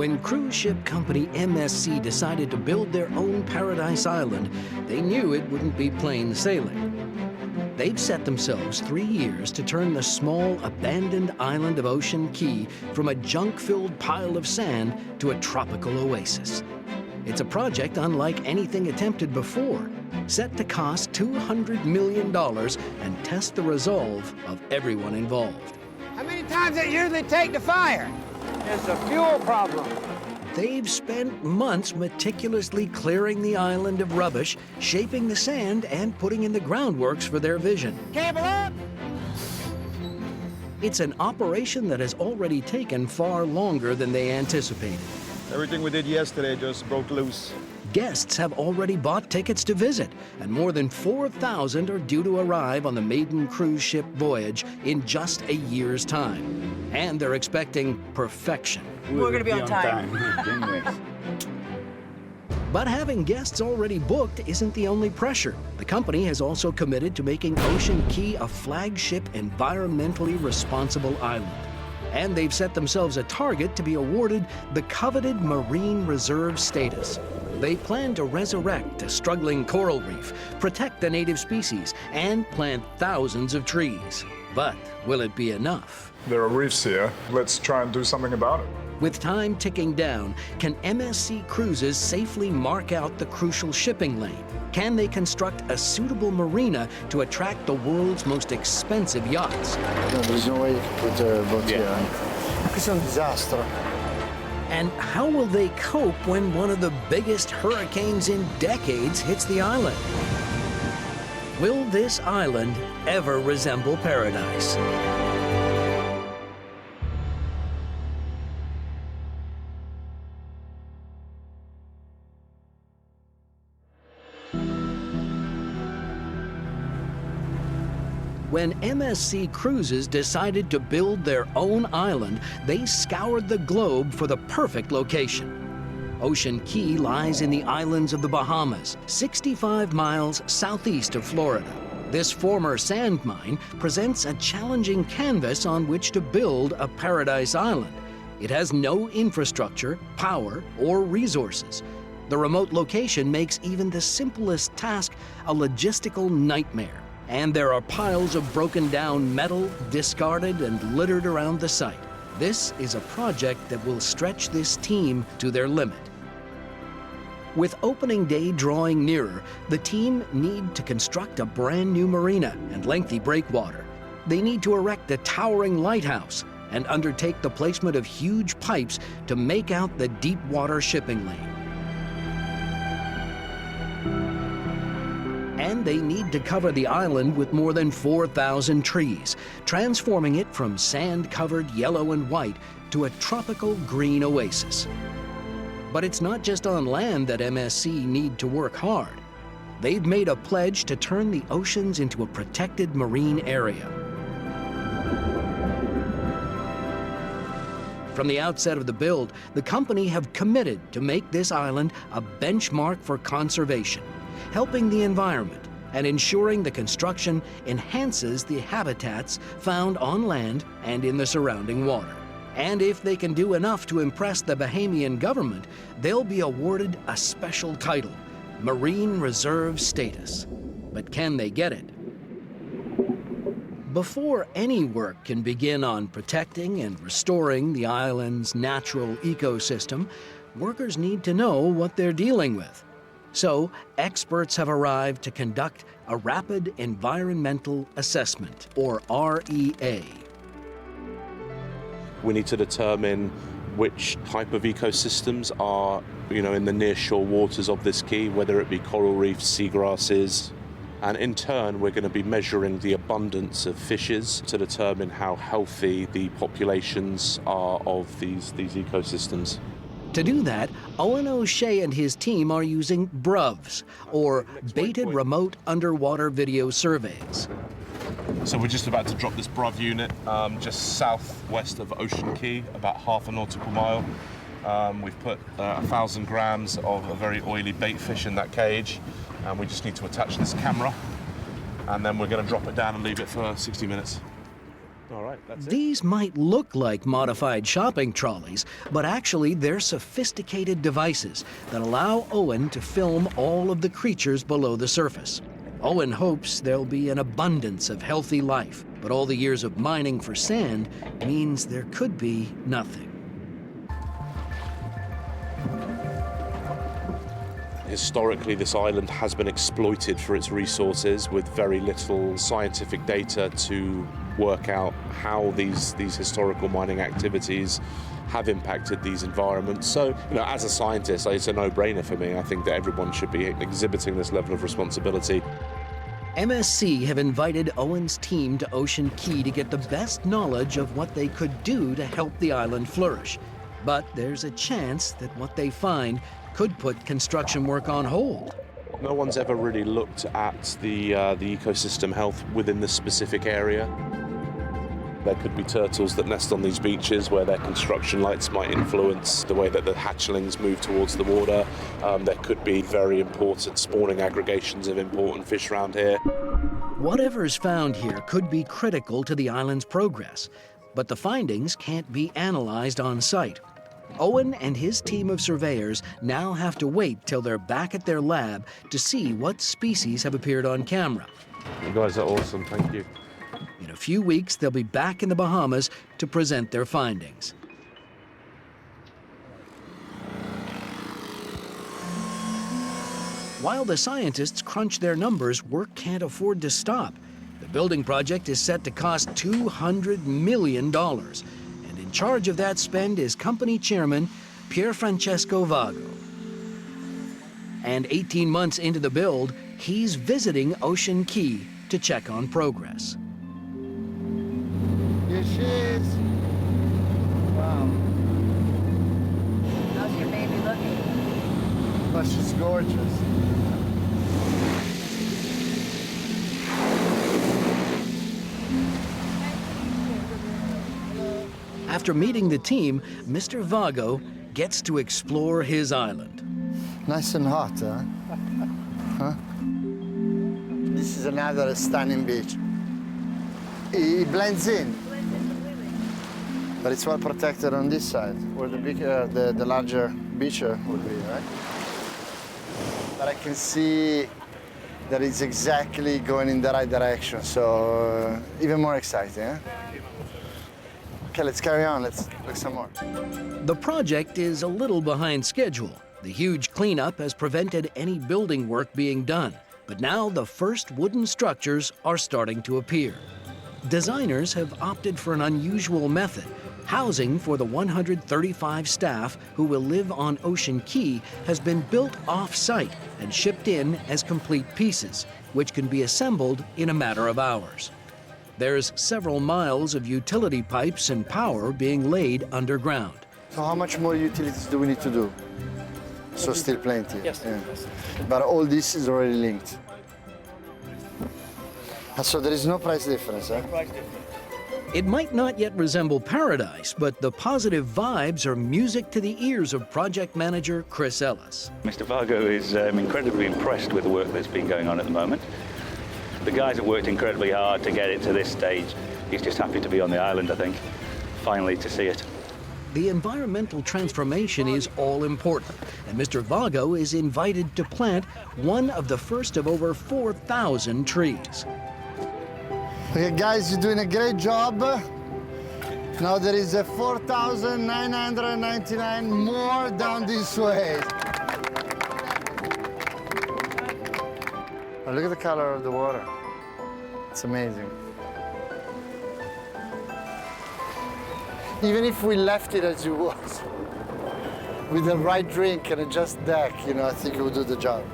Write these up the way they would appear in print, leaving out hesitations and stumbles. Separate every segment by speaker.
Speaker 1: When cruise ship company MSC decided to build their own Paradise Island, they knew it wouldn't be plain sailing. They've set themselves 3 years to turn the small, abandoned island of Ocean Key from a junk-filled pile of sand to a tropical oasis. It's a project unlike anything attempted before, set to cost $200 million and test the resolve of everyone involved.
Speaker 2: How many times does it usually take to fire? It's a fuel problem.
Speaker 1: They've spent months meticulously clearing the island of rubbish, shaping the sand, and putting in the groundworks for their vision.
Speaker 2: Cable up!
Speaker 1: It's an operation that has already taken far longer than they anticipated.
Speaker 3: Everything we did yesterday just broke loose.
Speaker 1: Guests have already bought tickets to visit, and more than 4,000 are due to arrive on the maiden cruise ship voyage in just a year's time. And they're expecting perfection.
Speaker 4: We're gonna be on time.
Speaker 1: But having guests already booked isn't the only pressure. The company has also committed to making Ocean Key a flagship environmentally responsible island. And they've set themselves a target to be awarded the coveted marine reserve status. They plan to resurrect a struggling coral reef, protect the native species, and plant thousands of trees. But will it be enough?
Speaker 5: There are reefs here. Let's try and do something about it.
Speaker 1: With time ticking down, can MSC Cruises safely mark out the crucial shipping lane? Can they construct a suitable marina to attract the world's most expensive yachts?
Speaker 6: No, there's no way to put a boat here. It's a disaster.
Speaker 1: And how will they cope when one of the biggest hurricanes in decades hits the island? Will this island ever resemble paradise? When MSC Cruises decided to build their own island, they scoured the globe for the perfect location. Ocean Key lies in the islands of the Bahamas, 65 miles southeast of Florida. This former sand mine presents a challenging canvas on which to build a paradise island. It has no infrastructure, power, or resources. The remote location makes even the simplest task a logistical nightmare. And there are piles of broken down metal, discarded and littered around the site. This is a project that will stretch this team to their limit. With opening day drawing nearer, the team need to construct a brand new marina and lengthy breakwater. They need to erect a towering lighthouse and undertake the placement of huge pipes to make out the deep water shipping lane. And they need to cover the island with more than 4,000 trees, transforming it from sand-covered yellow and white to a tropical green oasis. But it's not just on land that MSC need to work hard. They've made a pledge to turn the oceans into a protected marine area. From the outset of the build, the company have committed to make this island a benchmark for conservation, helping the environment and ensuring the construction enhances the habitats found on land and in the surrounding water. And if they can do enough to impress the Bahamian government, they'll be awarded a special title, Marine Reserve Status. But can they get it? Before any work can begin on protecting and restoring the island's natural ecosystem, workers need to know what they're dealing with. So, experts have arrived to conduct a Rapid Environmental Assessment, or REA.
Speaker 7: We need to determine which type of ecosystems are, in the nearshore waters of this key, whether it be coral reefs, seagrasses, and in turn we're going to be measuring the abundance of fishes to determine how healthy the populations are of these ecosystems.
Speaker 1: To do that, Owen O'Shea and his team are using BRUVs, or Baited Remote Underwater Video Surveys.
Speaker 7: So we're just about to drop this BRUV unit just southwest of Ocean Key, about half a nautical mile. We've put 1,000 grams of a very oily bait fish in that cage, and we just need to attach this camera, and then we're going to drop it down and leave it for 60 minutes. All right, that's it.
Speaker 1: These might look like modified shopping trolleys, but actually they're sophisticated devices that allow Owen to film all of the creatures below the surface. Owen hopes there'll be an abundance of healthy life, but all the years of mining for sand means there could be nothing.
Speaker 7: Historically, this island has been exploited for its resources with very little scientific data to work out how these historical mining activities have impacted these environments. So, as a scientist, it's a no-brainer for me. I think that everyone should be exhibiting this level of responsibility.
Speaker 1: MSC have invited Owen's team to Ocean Key to get the best knowledge of what they could do to help the island flourish. But there's a chance that what they find could put construction work on hold.
Speaker 7: No one's ever really looked at the ecosystem health within this specific area. There could be turtles that nest on these beaches where their construction lights might influence the way that the hatchlings move towards the water. There could be very important spawning aggregations of important fish around here.
Speaker 1: Whatever's found here could be critical to the island's progress, but the findings can't be analyzed on site. Owen and his team of surveyors now have to wait till they're back at their lab to see what species have appeared on camera.
Speaker 7: You guys are awesome, thank you.
Speaker 1: In a few weeks, they'll be back in the Bahamas to present their findings. While the scientists crunch their numbers, work can't afford to stop. The building project is set to cost $200 million. And in charge of that spend is company chairman Pier Francesco Vago. And 18 months into the build, he's visiting Ocean Key to check on progress.
Speaker 6: Here she is. Wow.
Speaker 4: How's your baby looking?
Speaker 6: But she's gorgeous.
Speaker 1: After meeting the team, Mr. Vago gets to explore his island.
Speaker 6: Nice and hot, huh? Huh? This is another stunning beach. It blends in. But it's well protected on this side, where the larger beach would be, right? But I can see that it's exactly going in the right direction, so even more exciting, huh? Okay, let's carry on. Let's look some more.
Speaker 1: The project is a little behind schedule. The huge cleanup has prevented any building work being done, but now the first wooden structures are starting to appear. Designers have opted for an unusual method. Housing for the 135 staff who will live on Ocean Key has been built off-site and shipped in as complete pieces, which can be assembled in a matter of hours. There's several miles of utility pipes and power being laid underground.
Speaker 6: So how much more utilities do we need to do? So still plenty.
Speaker 2: Yes.
Speaker 6: Yeah. But all this is already linked. So there is no price difference, eh?
Speaker 1: It might not yet resemble paradise, but the positive vibes are music to the ears of project manager Chris Ellis.
Speaker 8: Mr. Vago is incredibly impressed with the work that's been going on at the moment. The guys have worked incredibly hard to get it to this stage. He's just happy to be on the island, I think, finally to see it.
Speaker 1: The environmental transformation is all important, and Mr. Vago is invited to plant one of the first of over 4,000 trees.
Speaker 6: Okay, guys, you're doing a great job. Now there is a 4,999 more down this way. Oh, look at the color of the water. It's amazing. Even if we left it as it was, with the right drink and a just deck, I think it would do the job.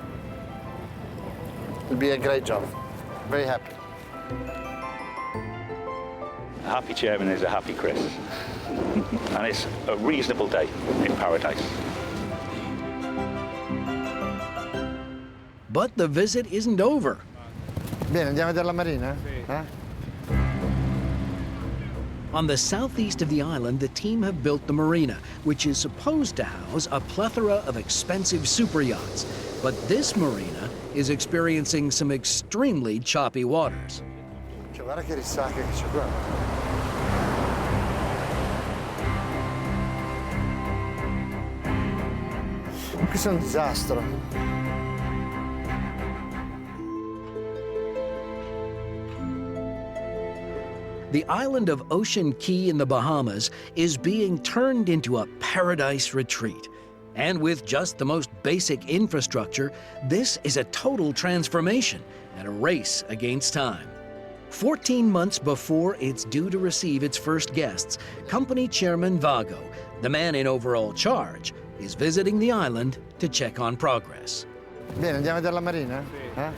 Speaker 6: It'll be a great job. Very happy.
Speaker 8: A happy chairman is a happy Chris. And it's a reasonable day in paradise.
Speaker 1: But the visit isn't over.
Speaker 6: Bene, andiamo a vedere la marina? Eh?
Speaker 1: On the southeast of the island, the team have built the marina, which is supposed to house a plethora of expensive super yachts. But this marina is experiencing some extremely choppy waters.
Speaker 6: Guarda che risacca che c'è qua. Questo è un disastro.
Speaker 1: The island of Ocean Key in the Bahamas is being turned into a paradise retreat. And with just the most basic infrastructure, this is a total transformation and a race against time. 14 months before it's due to receive its first guests, company chairman Vago, the man in overall charge, is visiting the island to check on progress.
Speaker 6: Bene, andiamo a vedere la marina? Eh?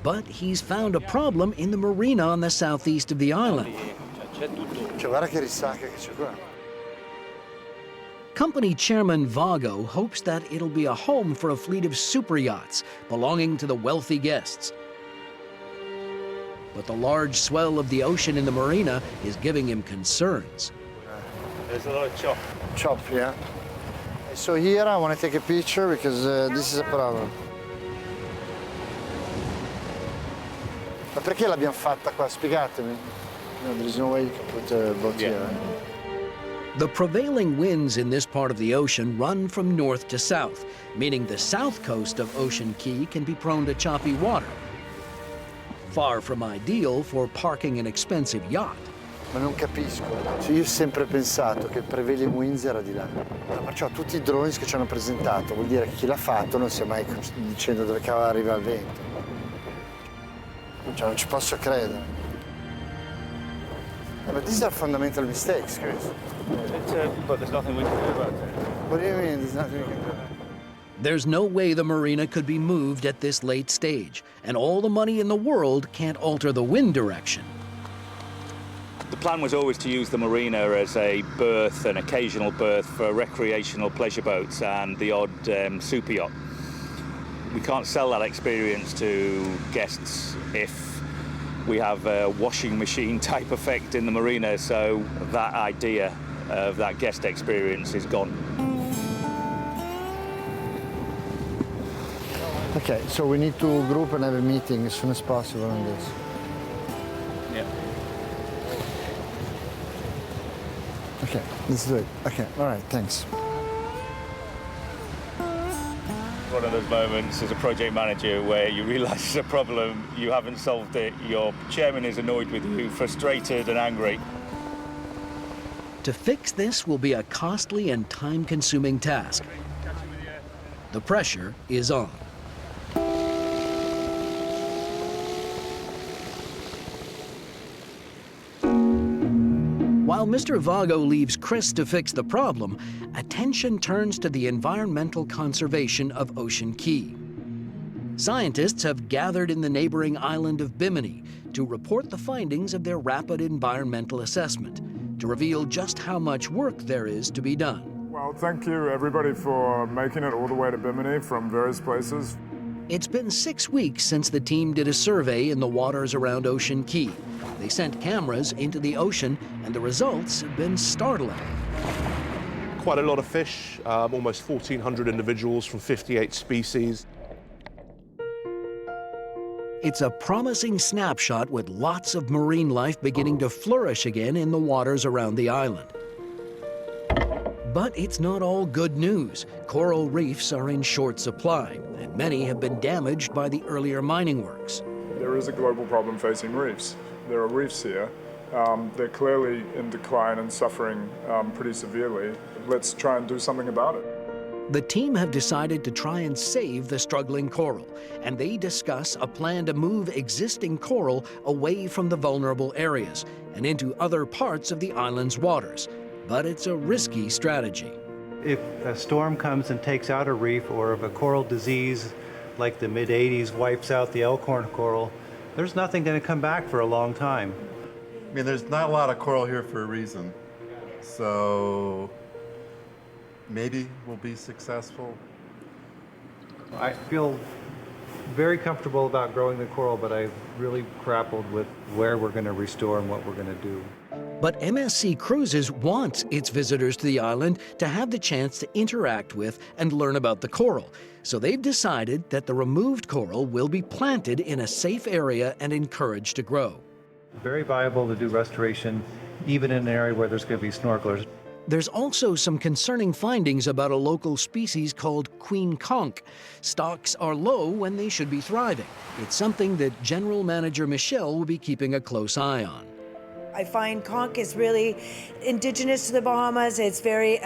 Speaker 1: But he's found a problem in the marina on the southeast of the island.
Speaker 6: Cioè, guarda che risacca che c'è qua.
Speaker 1: Company chairman Vago hopes that it'll be a home for a fleet of super yachts belonging to the wealthy guests. But the large swell of the ocean in the marina is giving him concerns.
Speaker 8: There's a lot of chop.
Speaker 6: Chop, yeah. So here I want to take a picture because this is a problem. Ma perché l'abbiamo fatta qua? Spiegatemi. No, there's no way you can put a boat here.
Speaker 1: The prevailing winds in this part of the ocean run from north to south, meaning the south coast of Ocean Key can be prone to choppy water. Far from ideal for parking an expensive yacht.
Speaker 6: Ma non capisco. Cioè, io ho sempre pensato che il prevailing winds era di là. Perciò tutti i drones che ci hanno presentato, vuol dire che chi l'ha fatto non si è mai dicendo dove cavolo arriva il vento. Cioè, non ci posso credere. But these are fundamental mistakes, Chris.
Speaker 8: But there's nothing we can do about it.
Speaker 6: What do you mean there's nothing we can do?
Speaker 1: There's no way the marina could be moved at this late stage, and all the money in the world can't alter the wind direction.
Speaker 8: The plan was always to use the marina as a berth, an occasional berth for recreational pleasure boats and the odd super yacht. We can't sell that experience to guests if we have a washing machine type effect in the marina, so that idea of that guest experience is gone.
Speaker 6: Okay, so we need to group and have a meeting as soon as possible on this.
Speaker 8: Yeah.
Speaker 6: Okay, let's do it. Okay, all right, thanks.
Speaker 8: One of those moments as a project manager where you realise there's a problem, you haven't solved it, your chairman is annoyed with you, frustrated and angry.
Speaker 1: To fix this will be a costly and time-consuming task. The pressure is on. While Mr. Vago leaves Chris to fix the problem, attention turns to the environmental conservation of Ocean Key. Scientists have gathered in the neighboring island of Bimini to report the findings of their rapid environmental assessment, to reveal just how much work there is to be done.
Speaker 5: Well, thank you everybody for making it all the way to Bimini from various places.
Speaker 1: It's been 6 weeks since the team did a survey in the waters around Ocean Key. They sent cameras into the ocean, and the results have been startling.
Speaker 7: Quite a lot of fish, almost 1,400 individuals from 58 species.
Speaker 1: It's a promising snapshot with lots of marine life beginning to flourish again in the waters around the island. But it's not all good news. Coral reefs are in short supply, and many have been damaged by the earlier mining works.
Speaker 5: There is a global problem facing reefs. There are reefs here. They're clearly in decline and suffering pretty severely. Let's try and do something about it.
Speaker 1: The team have decided to try and save the struggling coral, and they discuss a plan to move existing coral away from the vulnerable areas and into other parts of the island's waters. But it's a risky strategy.
Speaker 9: If a storm comes and takes out a reef, or if a coral disease like the mid-'80s wipes out the elkhorn coral, there's nothing going to come back for a long time.
Speaker 10: I mean, there's not a lot of coral here for a reason. So maybe we'll be successful.
Speaker 9: I feel very comfortable about growing the coral, but I've really grappled with where we're going to restore and what we're going to do.
Speaker 1: But MSC Cruises wants its visitors to the island to have the chance to interact with and learn about the coral. So they've decided that the removed coral will be planted in a safe area and encouraged to grow.
Speaker 9: Very viable to do restoration, even in an area where there's going to be snorkelers.
Speaker 1: There's also some concerning findings about a local species called queen conch. Stocks are low when they should be thriving. It's something that General Manager Michelle will be keeping a close eye on.
Speaker 11: I find conch is really indigenous to the Bahamas. It's very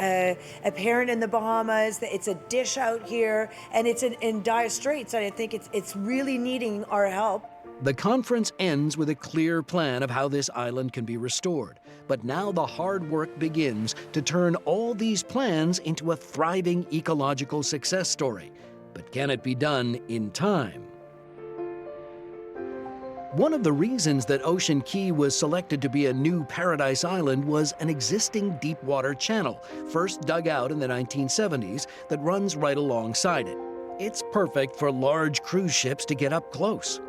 Speaker 11: apparent in the Bahamas. It's a dish out here, and it's in dire straits. And I think it's really needing our help.
Speaker 1: The conference ends with a clear plan of how this island can be restored. But now the hard work begins to turn all these plans into a thriving ecological success story. But can it be done in time? One of the reasons that Ocean Key was selected to be a new paradise island was an existing deep water channel, first dug out in the 1970s, that runs right alongside it. It's perfect for large cruise ships to get up close.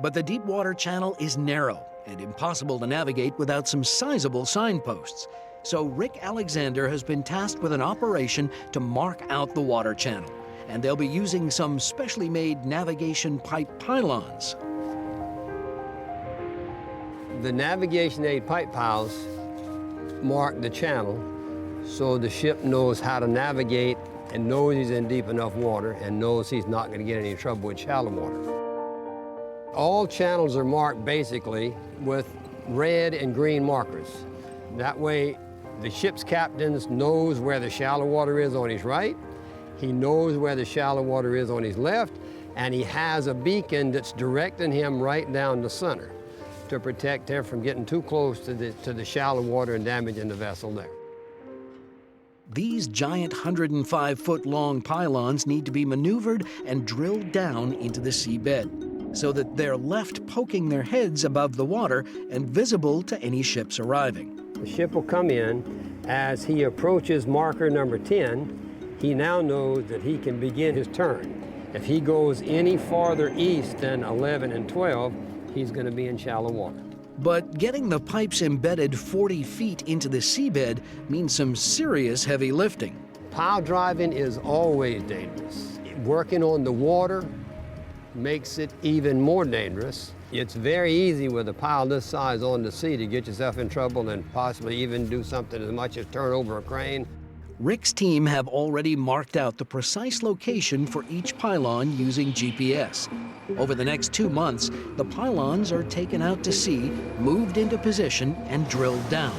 Speaker 1: But the deep water channel is narrow and impossible to navigate without some sizable signposts. So Rick Alexander has been tasked with an operation to mark out the water channel, and they'll be using some specially made navigation pipe pylons.
Speaker 12: The navigation aid pipe piles mark the channel so the ship knows how to navigate and knows he's in deep enough water and knows he's not going to get any trouble with shallow water. All channels are marked basically with red and green markers. That way the ship's captain knows where the shallow water is on his right, he knows where the shallow water is on his left, and he has a beacon that's directing him right down the center to protect him from getting too close to the shallow water and damaging the vessel there.
Speaker 1: These giant 105-foot-long pylons need to be maneuvered and drilled down into the seabed, so that they're left poking their heads above the water and visible to any ships arriving.
Speaker 12: The ship will come in. As he approaches marker number 10, he now knows that he can begin his turn. If he goes any farther east than 11 and 12, he's going to be in shallow water.
Speaker 1: But getting the pipes embedded 40 feet into the seabed means some serious heavy lifting.
Speaker 12: Pile driving is always dangerous. Working on the water makes it even more dangerous. It's very easy with a pile this size on the sea to get yourself in trouble and possibly even do something as much as turn over a crane.
Speaker 1: Rick's team have already marked out the precise location for each pylon using GPS. Over the next 2 months, the pylons are taken out to sea, moved into position, and drilled down.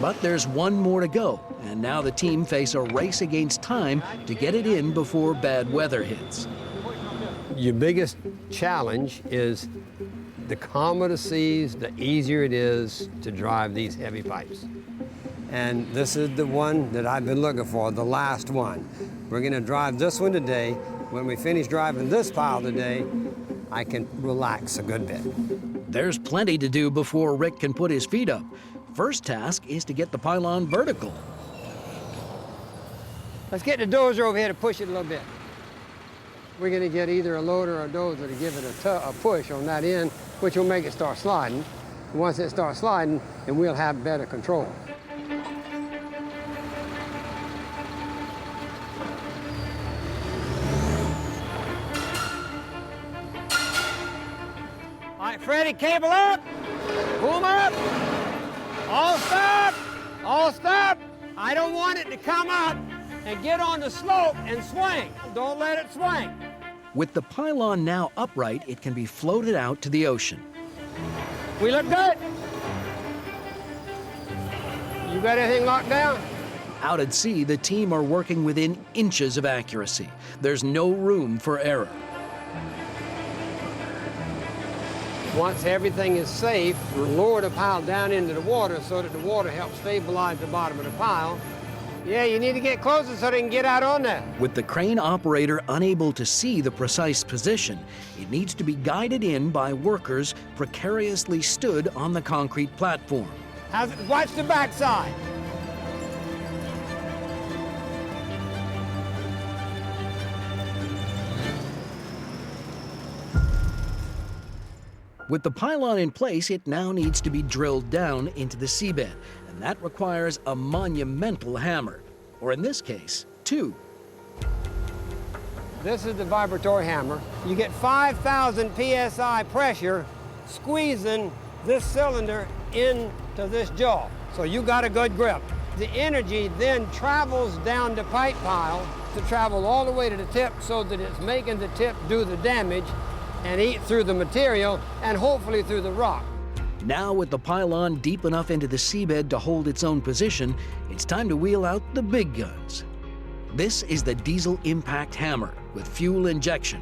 Speaker 1: But there's one more to go, and now the team face a race against time to get it in before bad weather hits.
Speaker 12: Your biggest challenge is the calmer the seas, the easier it is to drive these heavy pipes. And this is the one that I've been looking for, the last one. We're going to drive this one today. When we finish driving this pile today, I can relax a good bit.
Speaker 1: There's plenty to do before Rick can put his feet up. First task is to get the pylon vertical.
Speaker 12: Let's get the dozer over here to push it a little bit. We're going to get either a loader or a dozer to give it a push on that end, which will make it start sliding. Once it starts sliding, then we'll have better control. All right, Freddie, cable up, boom up, all stop, all stop. I don't want it to come up and get on the slope and swing. Don't let it swing.
Speaker 1: With the pylon now upright, it can be floated out to the ocean.
Speaker 12: We look good. You got everything locked down?
Speaker 1: Out at sea, the team are working within inches of accuracy. There's no room for error.
Speaker 12: Once everything is safe, we'll lower the pile down into the water so that the water helps stabilize the bottom of the pile. Yeah, you need to get closer so they can get out on that.
Speaker 1: With the crane operator unable to see the precise position, it needs to be guided in by workers precariously stood on the concrete platform.
Speaker 12: Watch the backside.
Speaker 1: With the pylon in place, it now needs to be drilled down into the seabed, and that requires a monumental hammer, or in this case, 2.
Speaker 12: This is the vibratory hammer. You get 5,000 PSI pressure squeezing this cylinder into this jaw. So you got a good grip. The energy then travels down the pipe pile to travel all the way to the tip so that it's making the tip do the damage and eat through the material and hopefully through the rock.
Speaker 1: Now, with the pylon deep enough into the seabed to hold its own position, it's time to wheel out the big guns. This is the diesel impact hammer with fuel injection.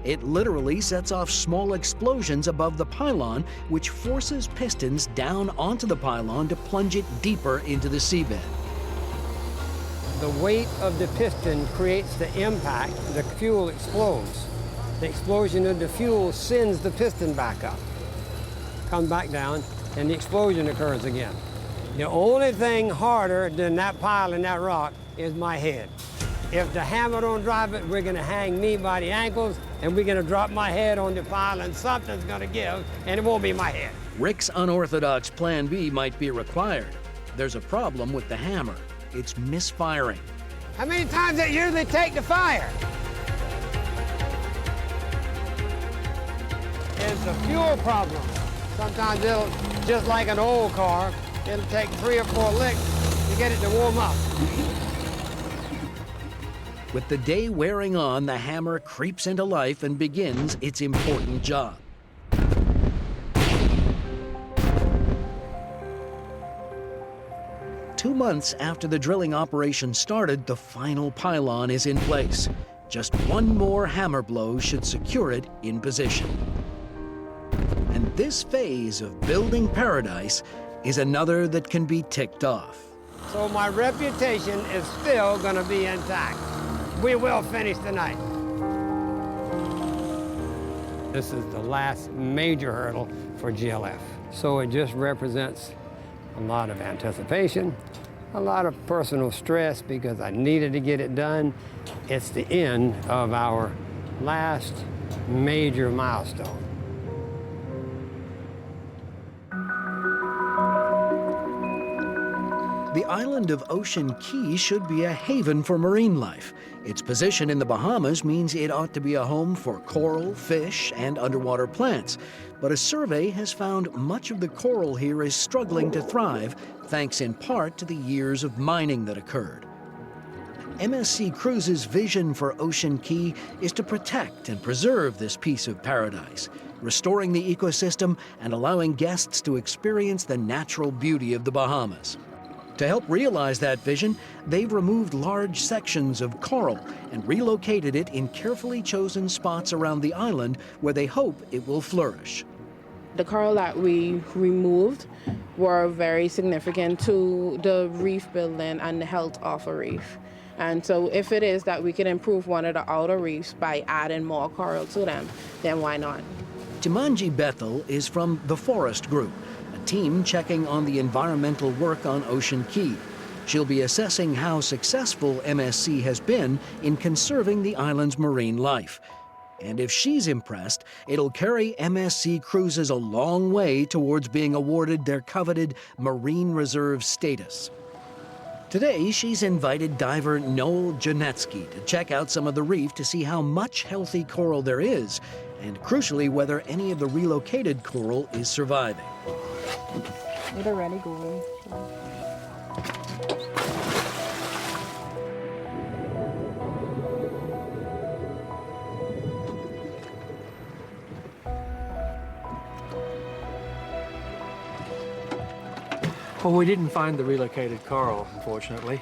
Speaker 1: It literally sets off small explosions above the pylon, which forces pistons down onto the pylon to plunge it deeper into the seabed.
Speaker 12: The weight of the piston creates the impact. The fuel explodes. The explosion of the fuel sends the piston back up, comes back down, and the explosion occurs again. The only thing harder than that pile and that rock is my head. If the hammer don't drive it, we're gonna hang me by the ankles, and we're gonna drop my head on the pile, and something's gonna give, and it won't be my head.
Speaker 1: Rick's unorthodox plan B might be required. There's a problem with the hammer. It's misfiring.
Speaker 2: How many times that usually take to fire? It's a fuel problem.
Speaker 12: Sometimes it'll, just like an old car, it'll take 3 or 4 licks to get it to warm up.
Speaker 1: With the day wearing on, the hammer creeps into life and begins its important job. Two months after the drilling operation started, the final pylon is in place. Just one more hammer blow should secure it in position. And this phase of building paradise is another that can be ticked off.
Speaker 12: So my reputation is still gonna be intact. We will finish tonight. This is the last major hurdle for GLF. So it just represents a lot of anticipation, a lot of personal stress because I needed to get it done. It's the end of our last major milestone.
Speaker 1: The island of Ocean Key should be a haven for marine life. Its position in the Bahamas means it ought to be a home for coral, fish, and underwater plants. But a survey has found much of the coral here is struggling to thrive, thanks in part to the years of mining that occurred. MSC Cruises' vision for Ocean Key is to protect and preserve this piece of paradise, restoring the ecosystem and allowing guests to experience the natural beauty of the Bahamas. To help realize that vision, they've removed large sections of coral and relocated it in carefully chosen spots around the island where they hope it will flourish.
Speaker 13: The coral that we removed were very significant to the reef building and the health of a reef. And so if it is that we can improve one of the outer reefs by adding more coral to them, then why not?
Speaker 1: Jumanji Bethel is from the Forest Group, a team checking on the environmental work on Ocean Key. She'll be assessing how successful MSC has been in conserving the island's marine life. And if she's impressed, it'll carry MSC Cruises a long way towards being awarded their coveted Marine Reserve status. Today, she's invited diver Noel Janetsky to check out some of the reef to see how much healthy coral there is, and crucially, whether any of the relocated coral is surviving.
Speaker 13: It's already going.
Speaker 14: Well, we didn't find the relocated coral, unfortunately.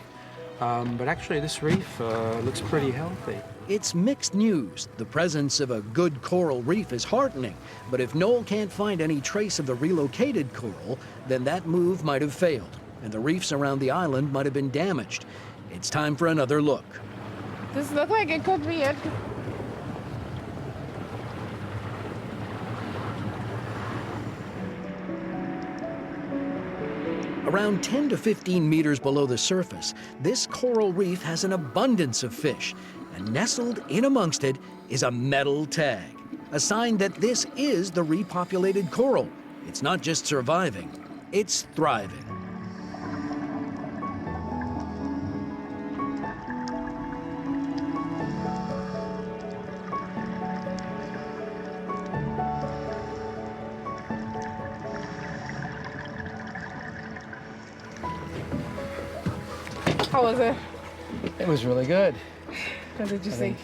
Speaker 14: But actually, this reef looks pretty healthy.
Speaker 1: It's mixed news. The presence of a good coral reef is heartening, but if Noel can't find any trace of the relocated coral, then that move might have failed, and the reefs around the island might have been damaged. It's time for another look.
Speaker 13: This looks like it could be it.
Speaker 1: Around 10 to 15 meters below the surface, this coral reef has an abundance of fish, and nestled in amongst it is a metal tag, a sign that this is the repopulated coral. It's not just surviving, it's thriving.
Speaker 13: How was it?
Speaker 14: It was really good.
Speaker 13: What did you think?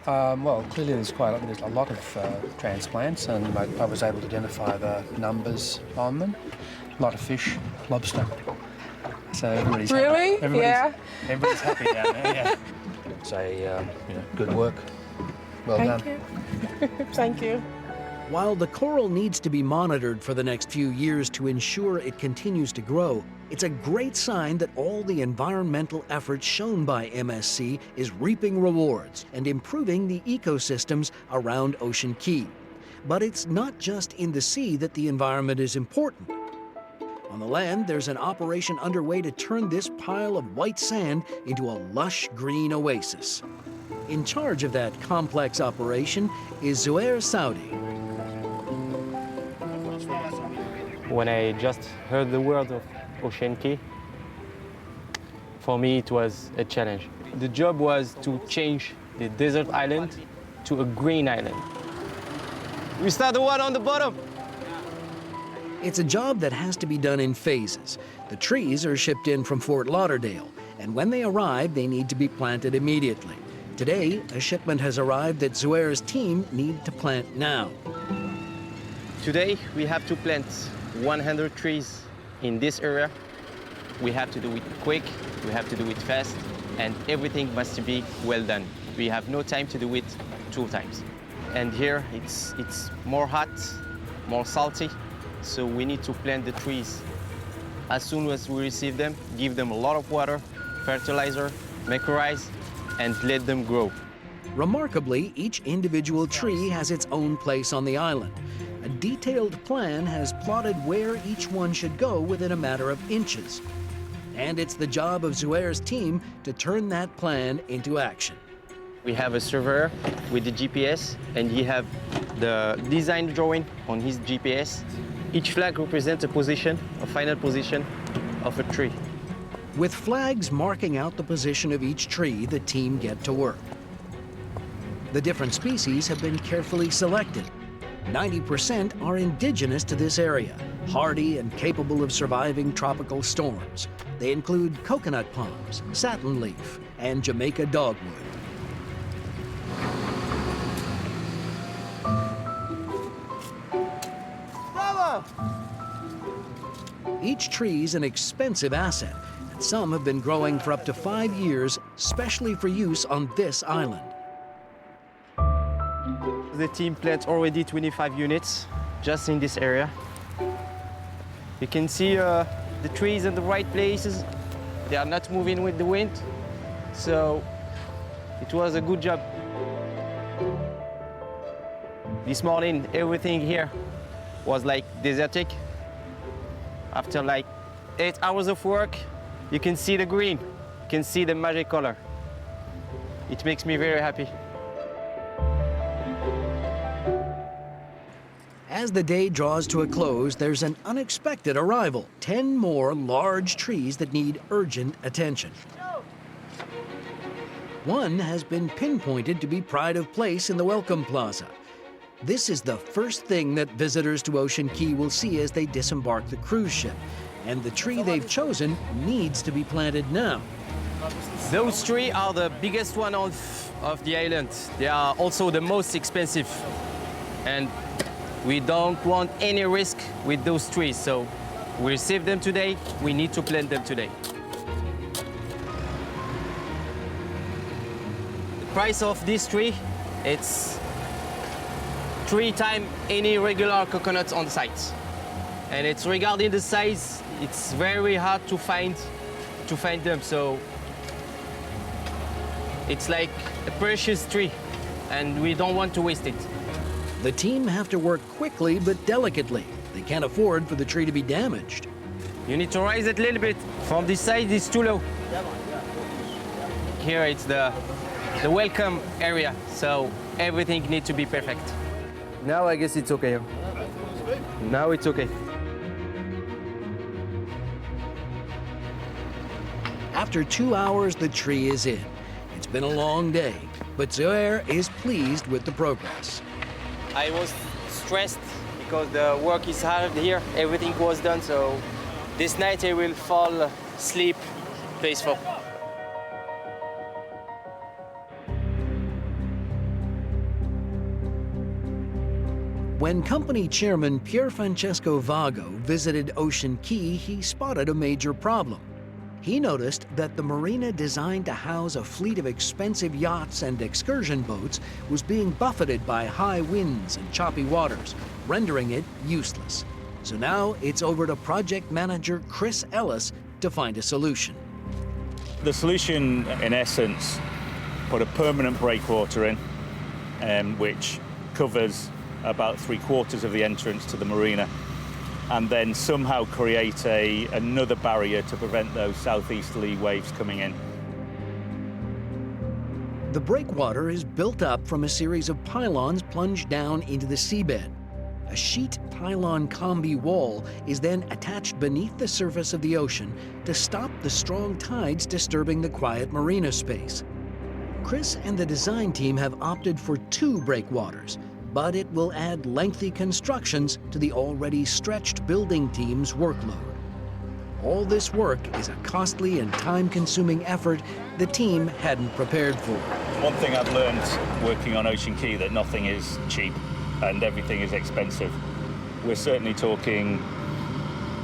Speaker 14: Well, clearly there's a lot of transplants, and I was able to identify the numbers on them. A lot of fish, lobster. So everybody's
Speaker 13: really?
Speaker 14: happy.
Speaker 13: Yeah.
Speaker 14: Everybody's happy down there. Yeah. It's good work. Well done.
Speaker 13: Thank you. Thank you.
Speaker 1: While the coral needs to be monitored for the next few years to ensure it continues to grow, it's a great sign that all the environmental efforts shown by MSC is reaping rewards and improving the ecosystems around Ocean Key. But it's not just in the sea that the environment is important. On the land, there's an operation underway to turn this pile of white sand into a lush green oasis. In charge of that complex operation is Zuhair Saudi.
Speaker 15: When I just heard the word of Ocean Key, for me it was a challenge. The job was to change the desert island to a green island. We start the one on the bottom.
Speaker 1: It's a job that has to be done in phases. The trees are shipped in from Fort Lauderdale, and when they arrive, they need to be planted immediately. Today, a shipment has arrived that Zuhair's team need to plant now.
Speaker 15: Today, we have to plant 100 trees in this area. We have to do it quick, we have to do it fast, and everything must be well done. We have no time to do it 2 times. And here, it's more hot, more salty, so we need to plant the trees. As soon as we receive them, give them a lot of water, fertilizer, mycorrhize, and let them grow.
Speaker 1: Remarkably, each individual tree has its own place on the island. A detailed plan has plotted where each one should go within a matter of inches. And it's the job of Zuhair's team to turn that plan into action.
Speaker 15: We have a surveyor with the GPS, and he have the design drawing on his GPS. Each flag represents a position, a final position of a tree.
Speaker 1: With flags marking out the position of each tree, the team get to work. The different species have been carefully selected. 90% are indigenous to this area, hardy and capable of surviving tropical storms. They include coconut palms, satin leaf, and Jamaica dogwood. Each tree's an expensive asset, and some have been growing for up to 5 years, specially for use on this island.
Speaker 15: The team plants already 25 units just in this area. You can see the trees in the right places. They are not moving with the wind, so it was a good job. This morning, everything here was like desertic. After like 8 hours of work, you can see the green, you can see the magic color. It makes me very happy.
Speaker 1: As the day draws to a close, there's an unexpected arrival. 10 more large trees that need urgent attention. One has been pinpointed to be pride of place in the Welcome Plaza. This is the first thing that visitors to Ocean Key will see as they disembark the cruise ship. And the tree they've chosen needs to be planted now.
Speaker 15: Those trees are the biggest one of the island. They are also the most expensive. And we don't want any risk with those trees. So we receive them today, we need to plant them today. The price of this tree, it's 3 times any regular coconut on site. And it's regarding the size, it's very hard to find them. So it's like a precious tree, and we don't want to waste it.
Speaker 1: The team have to work quickly but delicately. They can't afford for the tree to be damaged.
Speaker 15: You need to raise it a little bit. From this side, it's too low. Here it's the welcome area, so everything needs to be perfect. Now I guess it's okay. Now it's okay.
Speaker 1: After 2 hours, the tree is in. It's been a long day, but Zuhair is pleased with the progress.
Speaker 15: I was stressed because the work is hard here. Everything was done, so this night I will fall asleep peaceful.
Speaker 1: When company chairman Pier Francesco Vago visited Ocean Key, he spotted a major problem. He noticed that the marina designed to house a fleet of expensive yachts and excursion boats was being buffeted by high winds and choppy waters, rendering it useless. So now it's over to project manager Chris Ellis to find a solution.
Speaker 8: The solution, in essence, put a permanent breakwater in, which covers about 3/4 of the entrance to the marina, and then somehow create another barrier to prevent those southeasterly waves coming in.
Speaker 1: The breakwater is built up from a series of pylons plunged down into the seabed. A sheet pylon combi wall is then attached beneath the surface of the ocean to stop the strong tides disturbing the quiet marina space. Chris and the design team have opted for 2 breakwaters, but it will add lengthy constructions to the already stretched building team's workload. All this work is a costly and time-consuming effort the team hadn't prepared for.
Speaker 8: One thing I've learned working on Ocean Key, that nothing is cheap and everything is expensive. We're certainly talking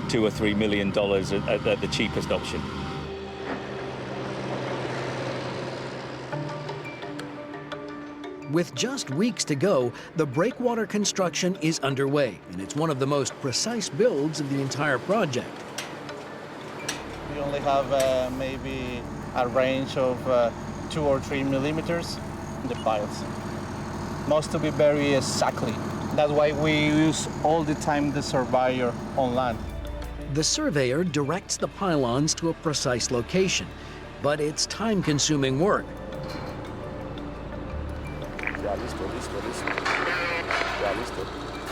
Speaker 8: $2 or $3 million at the cheapest option.
Speaker 1: With just weeks to go, the breakwater construction is underway, and it's one of the most precise builds of the entire project.
Speaker 16: We only have maybe a range of 2 or 3 millimeters in the piles. Most to be very exactly. That's why we use all the time the surveyor on land.
Speaker 1: The surveyor directs the pylons to a precise location, but it's time-consuming work.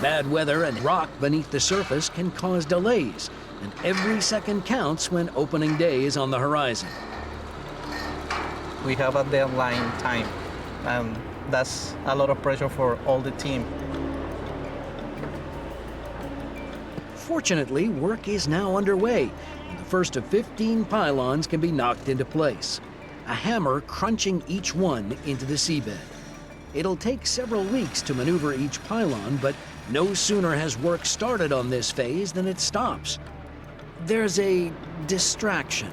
Speaker 1: Bad weather and rock beneath the surface can cause delays, and every second counts when opening day is on the horizon.
Speaker 16: We have a deadline time, and that's a lot of pressure for all the team.
Speaker 1: Fortunately, work is now underway, and the first of 15 pylons can be knocked into place, a hammer crunching each one into the seabed. It'll take several weeks to maneuver each pylon, but no sooner has work started on this phase than it stops. There's a distraction.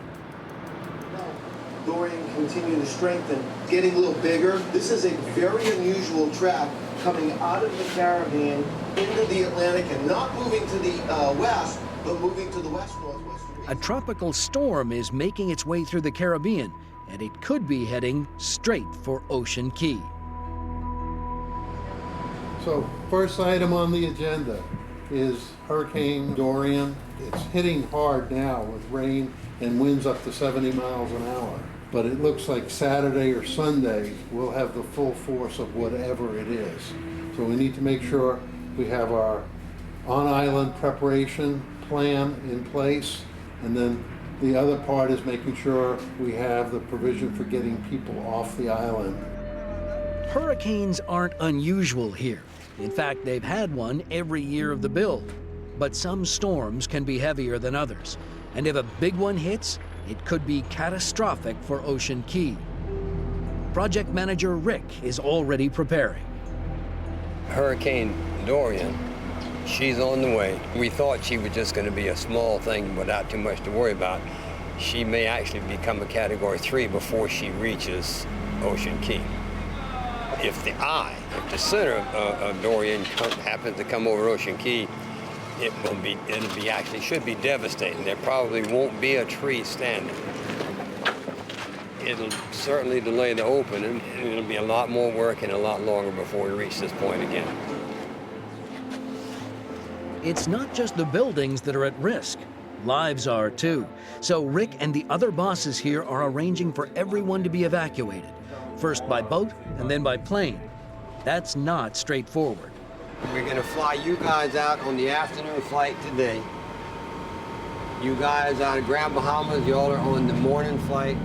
Speaker 17: Dorian continuing to strengthen, getting a little bigger. This is a very unusual trap coming out of the Caribbean into the Atlantic and not moving to the west, but moving to the west-northwest.
Speaker 1: A tropical storm is making its way through the Caribbean, and it could be heading straight for Ocean Key.
Speaker 18: So, first item on the agenda is Hurricane Dorian. It's hitting hard now with rain and winds up to 70 miles an hour. But it looks like Saturday or Sunday we'll have the full force of whatever it is. So we need to make sure we have our on-island preparation plan in place, and then the other part is making sure we have the provision for getting people off the island.
Speaker 1: Hurricanes aren't unusual here. In fact, they've had one every year of the build. But some storms can be heavier than others. And if a big one hits, it could be catastrophic for Ocean Key. Project manager Rick is already preparing.
Speaker 12: Hurricane Dorian, she's on the way. We thought she was just going to be a small thing without too much to worry about. She may actually become a Category 3 before she reaches Ocean Key. If the center of Dorian happens to come over Ocean Key, should be devastating. There probably won't be a tree standing. It'll certainly delay the opening, and it'll be a lot more work and a lot longer before we reach this point again.
Speaker 1: It's not just the buildings that are at risk. Lives are too. So Rick and the other bosses here are arranging for everyone to be evacuated. First by boat and then by plane. That's not straightforward.
Speaker 12: We're going to fly you guys out on the afternoon flight today. You guys out of Grand Bahamas, y'all are on the morning flight.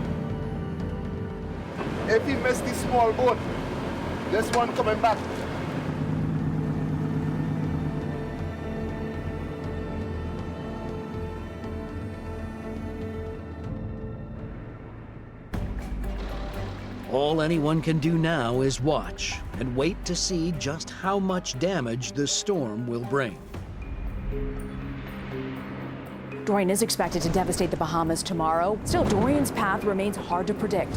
Speaker 19: If you miss the small boat, this one coming back.
Speaker 1: All anyone can do now is watch and wait to see just how much damage the storm will bring.
Speaker 20: Dorian is expected to devastate the Bahamas tomorrow. Still, Dorian's path remains hard to predict.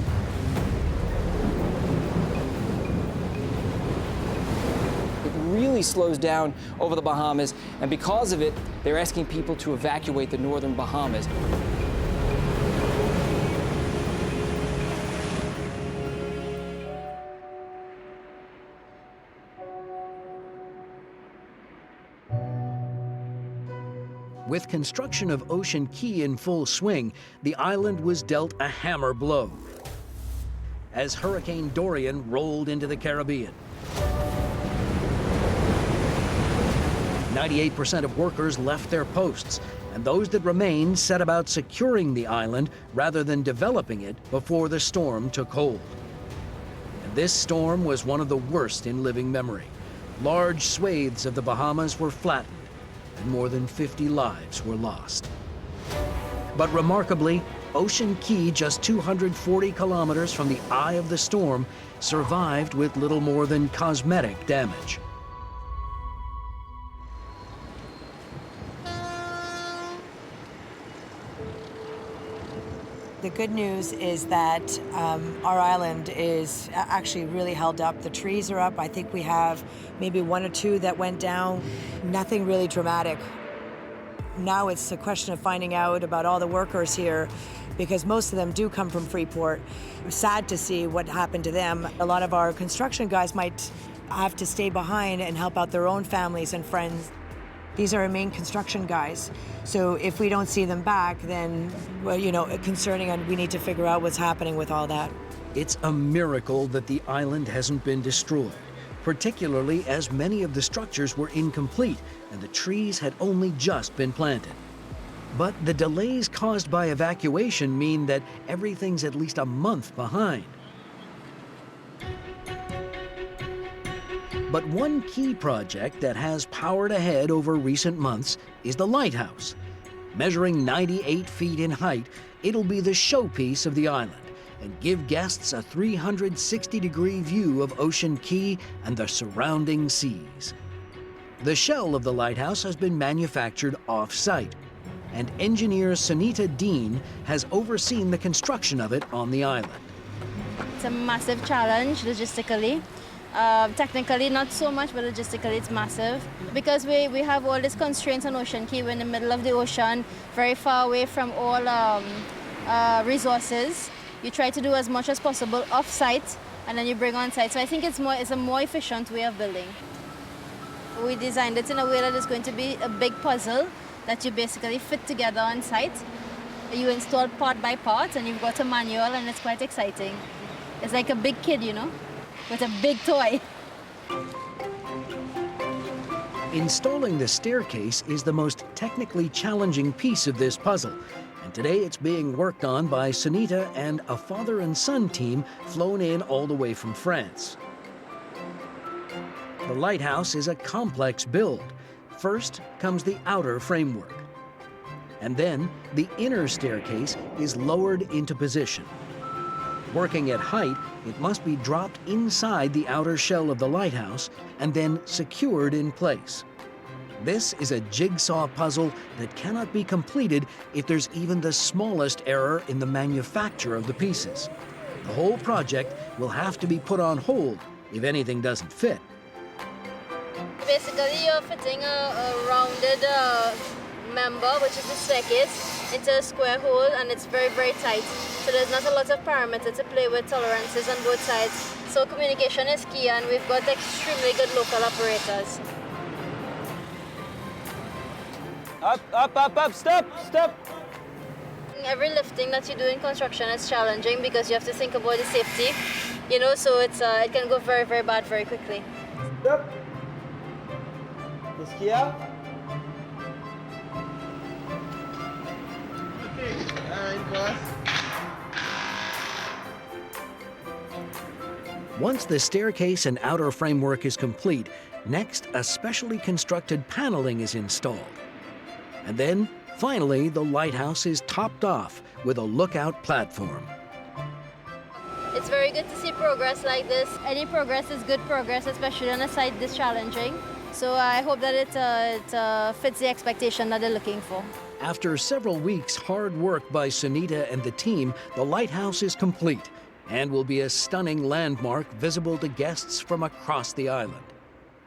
Speaker 21: It really slows down over the Bahamas, and because of it, they're asking people to evacuate the northern Bahamas.
Speaker 1: With construction of Ocean Key in full swing, the island was dealt a hammer blow as Hurricane Dorian rolled into the Caribbean. 98% of workers left their posts, and those that remained set about securing the island rather than developing it before the storm took hold. And this storm was one of the worst in living memory. Large swathes of the Bahamas were flattened, and more than 50 lives were lost. But remarkably, Ocean Key, just 240 kilometers from the eye of the storm, survived with little more than cosmetic damage.
Speaker 11: The good news is that our island is actually really held up. The trees are up. I think we have maybe one or two that went down. Nothing really dramatic. Now it's a question of finding out about all the workers here, because most of them do come from Freeport. Sad to see what happened to them. A lot of our construction guys might have to stay behind and help out their own families and friends. These are our main construction guys. So if we don't see them back, then, well, you know, concerning, and we need to figure out what's happening with all that.
Speaker 1: It's a miracle that the island hasn't been destroyed, particularly as many of the structures were incomplete and the trees had only just been planted. But the delays caused by evacuation mean that everything's at least a month behind. But one key project that has powered ahead over recent months is the lighthouse. Measuring 98 feet in height, it'll be the showpiece of the island and give guests a 360-degree view of Ocean Key and the surrounding seas. The shell of the lighthouse has been manufactured off-site, and engineer Sunita Dean has overseen the construction of it on the island.
Speaker 22: It's a massive challenge logistically. Technically, not so much, but logistically, it's massive. Because we have all these constraints on Ocean Key. We're in the middle of the ocean, very far away from all resources. You try to do as much as possible off-site, and then you bring on-site. So I think it's a more efficient way of building. We designed it in a way that it's going to be a big puzzle that you basically fit together on-site. You install part by part, and you've got a manual, and it's quite exciting. It's like a big kid, you know, with a big toy.
Speaker 1: Installing the staircase is the most technically challenging piece of this puzzle, and today it's being worked on by Sunita and a father and son team flown in all the way from France. The lighthouse is a complex build. First comes the outer framework, and then the inner staircase is lowered into position. Working at height, it must be dropped inside the outer shell of the lighthouse and then secured in place. This is a jigsaw puzzle that cannot be completed if there's even the smallest error in the manufacture of the pieces. The whole project will have to be put on hold if anything doesn't fit.
Speaker 22: Basically, you're fitting a rounded member, which is the staircase, into a square hole, and it's very, very tight. So there's not a lot of parameters to play with, tolerances on both sides. So communication is key, and we've got extremely good local operators.
Speaker 2: Up, stop.
Speaker 22: Every lifting that you do in construction is challenging because you have to think about the safety, you know, so it can go very, very bad very quickly.
Speaker 2: Stop. Here.
Speaker 23: Okay, all right, boss.
Speaker 1: Once the staircase and outer framework is complete, next a specially constructed paneling is installed. And then, finally, the lighthouse is topped off with a lookout platform.
Speaker 22: It's very good to see progress like this. Any progress is good progress, especially on a site this challenging. So I hope that it fits the expectation that they're looking for.
Speaker 1: After several weeks' hard work by Sunita and the team, the lighthouse is complete and will be a stunning landmark visible to guests from across the island.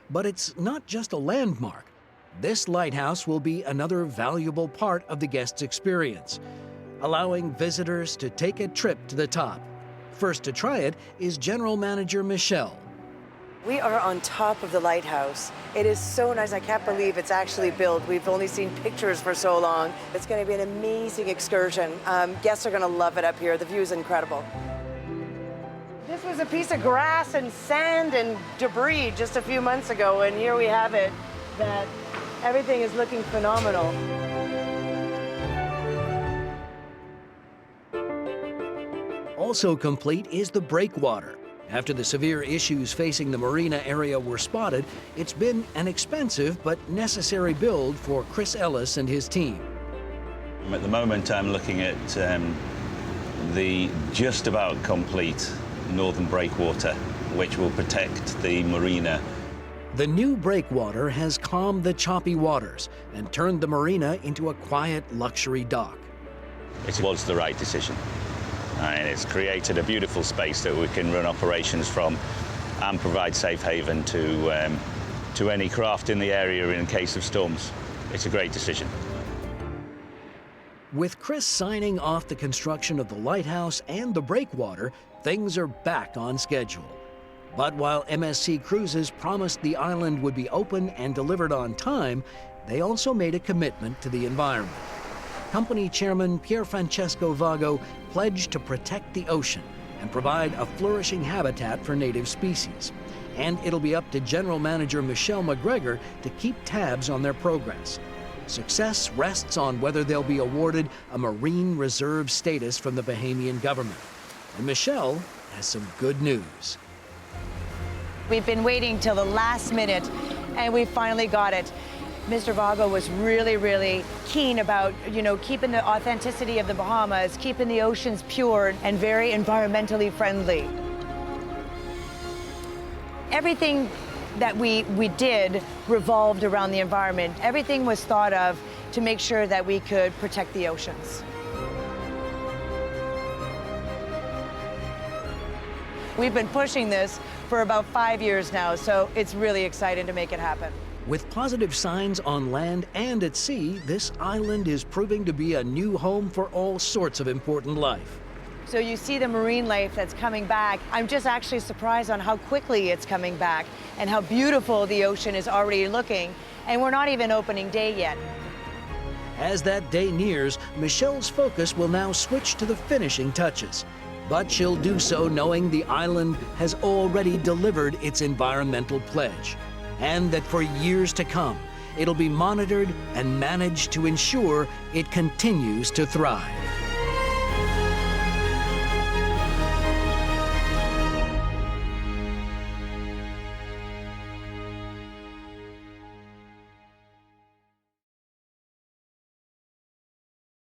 Speaker 1: But it's not just a landmark. This lighthouse will be another valuable part of the guest's experience, allowing visitors to take a trip to the top. First to try it is General Manager Michelle.
Speaker 11: We are on top of the lighthouse. It is so nice. I can't believe it's actually built. We've only seen pictures for so long. It's going to be an amazing excursion. Guests are going to love it up here. The view is incredible. This was a piece of grass and sand and debris just a few months ago, and here we have it, that everything is looking phenomenal.
Speaker 1: Also complete is the breakwater. After the severe issues facing the marina area were spotted, it's been an expensive but necessary build for Chris Ellis and his team.
Speaker 3: At the moment, I'm looking at the just about complete northern breakwater, which will protect the marina.
Speaker 1: The new breakwater has calmed the choppy waters and turned the marina into a quiet luxury dock.
Speaker 3: It was the right decision. And it's created a beautiful space that we can run operations from and provide safe haven to any craft in the area in case of storms. It's a great decision.
Speaker 1: With Chris signing off the construction of the lighthouse and the breakwater, things are back on schedule. But while MSC Cruises promised the island would be open and delivered on time, they also made a commitment to the environment. Company Chairman Pier Francesco Vago pledged to protect the ocean and provide a flourishing habitat for native species. And it'll be up to General Manager Michelle McGregor to keep tabs on their progress. Success rests on whether they'll be awarded a marine reserve status from the Bahamian government. And Michelle has some good news.
Speaker 11: We've been waiting till the last minute, and we finally got it. Mr. Vago was really, really keen about, keeping the authenticity of the Bahamas, keeping the oceans pure and very environmentally friendly. Everything that we did revolved around the environment. Everything was thought of to make sure that we could protect the oceans. We've been pushing this for about 5 years now, so it's really exciting to make it happen.
Speaker 1: With positive signs on land and at sea, this island is proving to be a new home for all sorts of important life.
Speaker 11: So you see the marine life that's coming back. I'm just actually surprised on how quickly it's coming back and how beautiful the ocean is already looking. And we're not even opening day yet.
Speaker 1: As that day nears, Michelle's focus will now switch to the finishing touches. But she'll do so knowing the island has already delivered its environmental pledge, and that for years to come, it'll be monitored and managed to ensure it continues to thrive.